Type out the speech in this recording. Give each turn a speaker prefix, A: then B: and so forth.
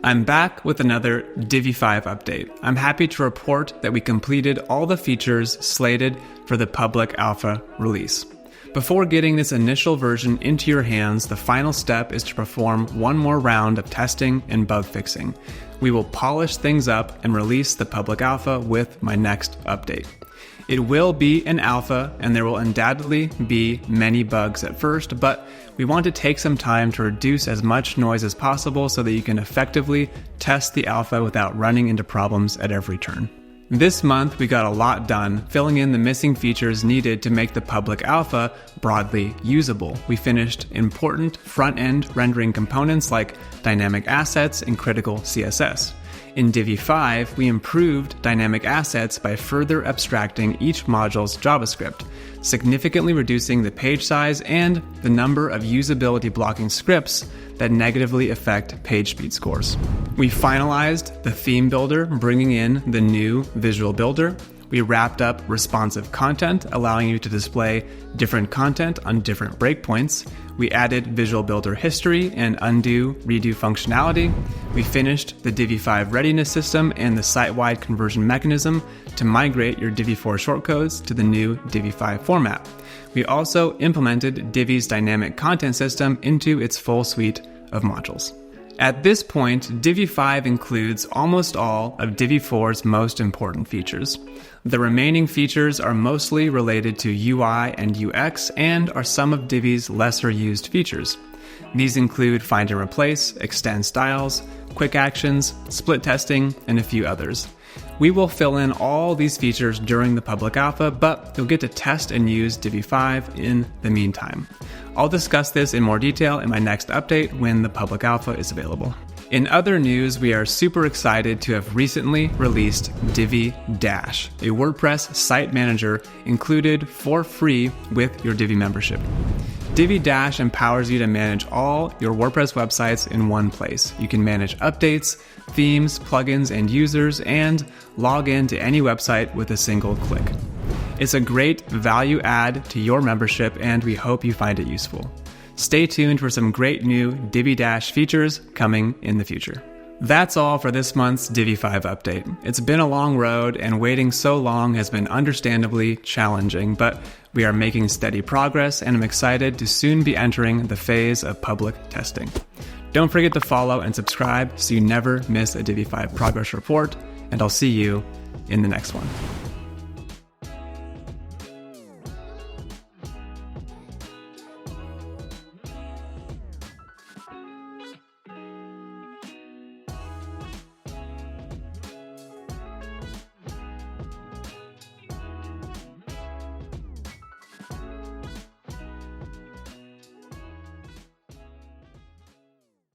A: I'm back with another Divi 5 update. I'm happy to report that we completed all the features slated for the public alpha release. Before getting this initial version into your hands, the final step is to perform one more round of testing and bug fixing. We will polish things up and release the public alpha with my next update. It will be an alpha, and there will undoubtedly be many bugs at first, but we want to take some time to reduce as much noise as possible so that you can effectively test the alpha without running into problems at every turn. This month, we got a lot done, filling in the missing features needed to make the public alpha broadly usable. We finished important front-end rendering components like dynamic assets and critical CSS. In Divi 5, we improved dynamic assets by further abstracting each module's JavaScript, significantly reducing the page size and the number of usability blocking scripts that negatively affect page speed scores. We finalized the theme builder, bringing in the new visual builder. We wrapped up responsive content, allowing you to display different content on different breakpoints. We added Visual Builder history and undo, redo functionality. We finished the Divi 5 readiness system and the site-wide conversion mechanism to migrate your Divi 4 shortcodes to the new Divi 5 format. We also implemented Divi's dynamic content system into its full suite of modules. At this point, Divi 5 includes almost all of Divi 4's most important features. The remaining features are mostly related to UI and UX and are some of Divi's lesser used features. These include find and replace, extend styles, quick actions, split testing, and a few others. We will fill in all these features during the public alpha, but you'll get to test and use Divi 5 in the meantime. I'll discuss this in more detail in my next update when the public alpha is available. In other news, we are super excited to have recently released Divi Dash, a WordPress site manager included for free with your Divi membership. Divi Dash empowers you to manage all your WordPress websites in one place. You can manage updates, themes, plugins, and users, and log in to any website with a single click. It's a great value add to your membership, and we hope you find it useful. Stay tuned for some great new Divi Dash features coming in the future. That's all for this month's Divi 5 update. It's been a long road, and waiting so long has been understandably challenging, but we are making steady progress, and I'm excited to soon be entering the phase of public testing. Don't forget to follow and subscribe so you never miss a Divi 5 progress report, and I'll see you in the next one.